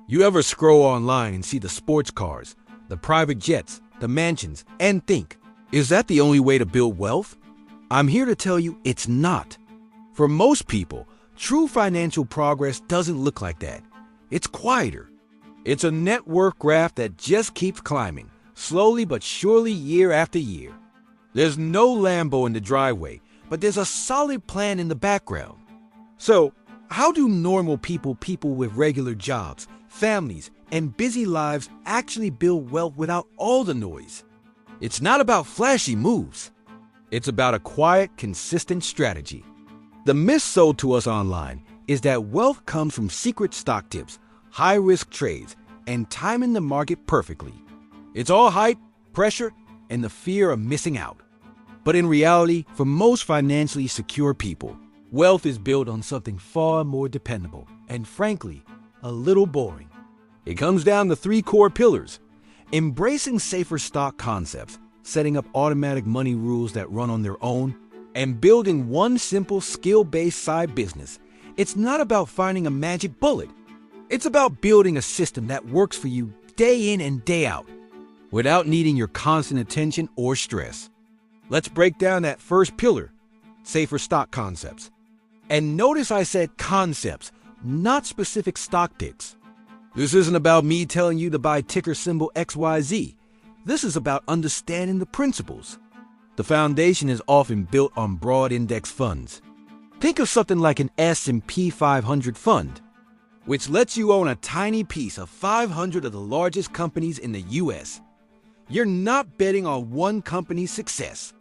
You ever scroll online and see the sports cars, the private jets, the mansions, and think, is that the only way to build wealth? I'm here to tell you it's not. For most people, true financial progress doesn't look like that. It's quieter. It's a net worth graph that just keeps climbing, slowly but surely year after year. There's no Lambo in the driveway, but there's a solid plan in the background. So, how do normal people with regular jobs, families, and busy lives actually build wealth without all the noise? It's not about flashy moves. It's about a quiet, consistent strategy. The myth sold to us online is that wealth comes from secret stock tips, high-risk trades, and timing the market perfectly. It's all hype, pressure, and the fear of missing out. But in reality, for most financially secure people, wealth is built on something far more dependable and, frankly, a little boring. It comes down to 3 core pillars: embracing safer stock concepts, setting up automatic money rules that run on their own, and building one simple skill-based side business. It's not about finding a magic bullet. It's about building a system that works for you day in and day out, without needing your constant attention or stress. Let's break down that first pillar, safer stock concepts. And notice I said concepts, not specific stock picks. This isn't about me telling you to buy ticker symbol XYZ. This is about understanding the principles. The foundation is often built on broad index funds. Think of something like an S&P 500 fund, which lets you own a tiny piece of 500 of the largest companies in the U.S. You're not betting on one company's success.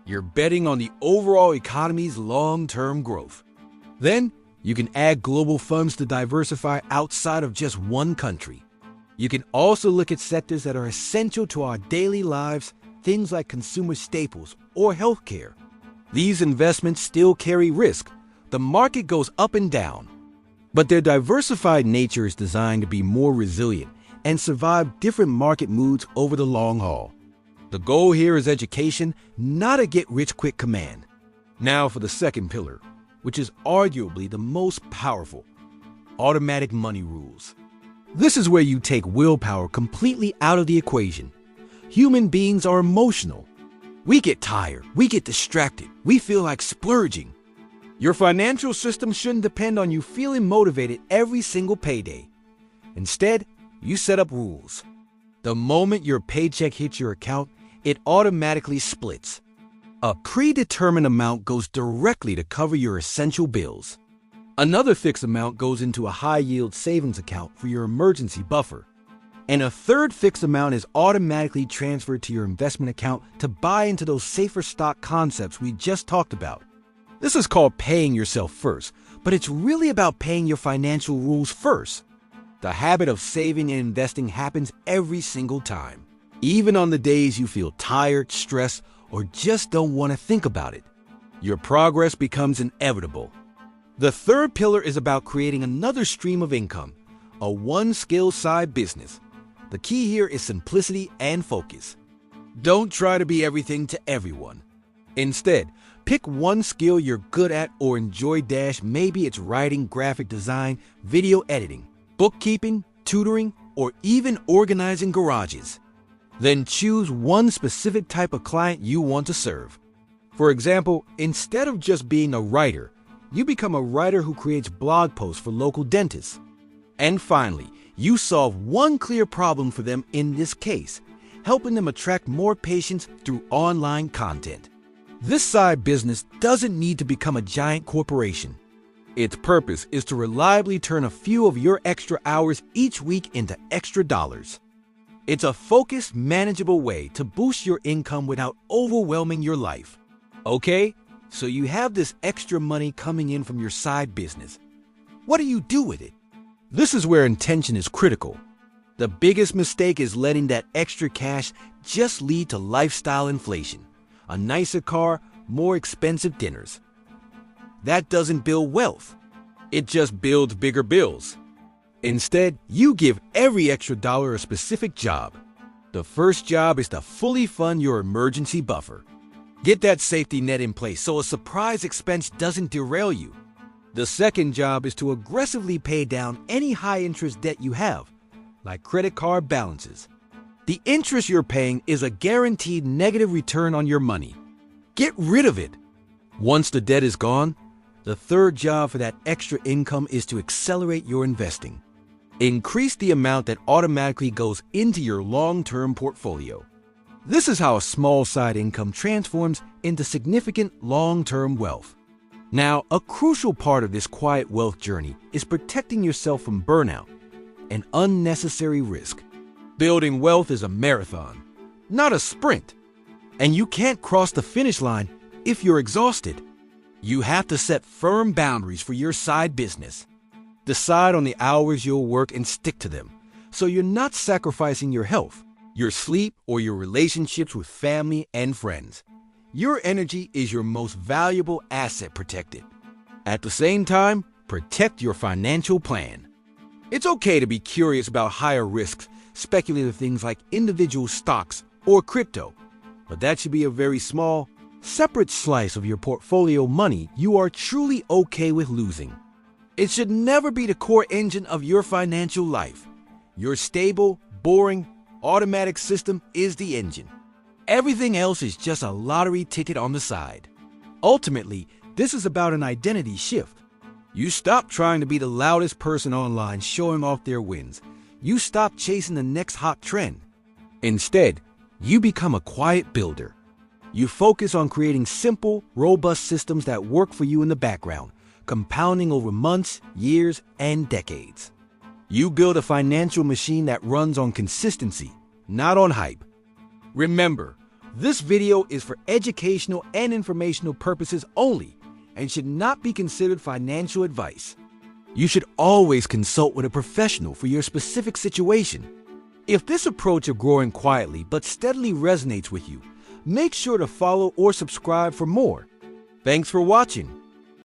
You're betting on the overall economy's long-term growth. Then, you can add global funds to diversify outside of just one country. You can also look at sectors that are essential to our daily lives, things like consumer staples or healthcare. These investments still carry risk. The market goes up and down. But their diversified nature is designed to be more resilient and survive different market moods over the long haul. The goal here is education, not a get-rich-quick command. Now for the second pillar, which is arguably the most powerful: automatic money rules. This is where you take willpower completely out of the equation. Human beings are emotional. We get tired, we get distracted, we feel like splurging. Your financial system shouldn't depend on you feeling motivated every single payday. Instead, you set up rules. The moment your paycheck hits your account, it automatically splits. A predetermined amount goes directly to cover your essential bills. Another fixed amount goes into a high-yield savings account for your emergency buffer. And a third fixed amount is automatically transferred to your investment account to buy into those safer stock concepts we just talked about. This is called paying yourself first, but it's really about paying your financial rules first. The habit of saving and investing happens every single time, even on the days you feel tired, stressed, or just don't want to think about it. Your progress becomes inevitable. The third pillar is about creating another stream of income, a one-skill side business. The key here is simplicity and focus. Don't try to be everything to everyone. Instead, pick one skill you're good at or enjoy. Maybe it's writing, graphic design, video editing, bookkeeping, tutoring, or even organizing garages. Then choose one specific type of client you want to serve. For example, instead of just being a writer, you become a writer who creates blog posts for local dentists. And finally, you solve one clear problem for them in this case, helping them attract more patients through online content. This side business doesn't need to become a giant corporation. Its purpose is to reliably turn a few of your extra hours each week into extra dollars. It's a focused, manageable way to boost your income without overwhelming your life. Okay, so you have this extra money coming in from your side business. What do you do with it? This is where intention is critical. The biggest mistake is letting that extra cash just lead to lifestyle inflation. A nicer car, more expensive dinners. That doesn't build wealth. It just builds bigger bills. Instead, you give every extra dollar a specific job. The first job is to fully fund your emergency buffer. Get that safety net in place so a surprise expense doesn't derail you. The second job is to aggressively pay down any high-interest debt you have, like credit card balances. The interest you're paying is a guaranteed negative return on your money. Get rid of it. Once the debt is gone, the third job for that extra income is to accelerate your investing. Increase the amount that automatically goes into your long-term portfolio. This is how a small side income transforms into significant long-term wealth. Now, a crucial part of this quiet wealth journey is protecting yourself from burnout and unnecessary risk. Building wealth is a marathon, not a sprint. And you can't cross the finish line if you're exhausted. You have to set firm boundaries for your side business. Decide on the hours you'll work and stick to them, so you're not sacrificing your health, your sleep, or your relationships with family and friends. Your energy is your most valuable asset. Protect it. At the same time, protect your financial plan. It's okay to be curious about higher risks, speculative things like individual stocks or crypto, but that should be a very small, separate slice of your portfolio money you are truly okay with losing. It should never be the core engine of your financial life. Your stable, boring, automatic system is the engine. Everything else is just a lottery ticket on the side. Ultimately, this is about an identity shift. You stop trying to be the loudest person online showing off their wins. You stop chasing the next hot trend. Instead, you become a quiet builder. You focus on creating simple, robust systems that work for you in the background, compounding over months, years, and decades. You build a financial machine that runs on consistency, not on hype. Remember, this video is for educational and informational purposes only and should not be considered financial advice. You should always consult with a professional for your specific situation. If this approach of growing quietly but steadily resonates with you, make sure to follow or subscribe for more. Thanks for watching.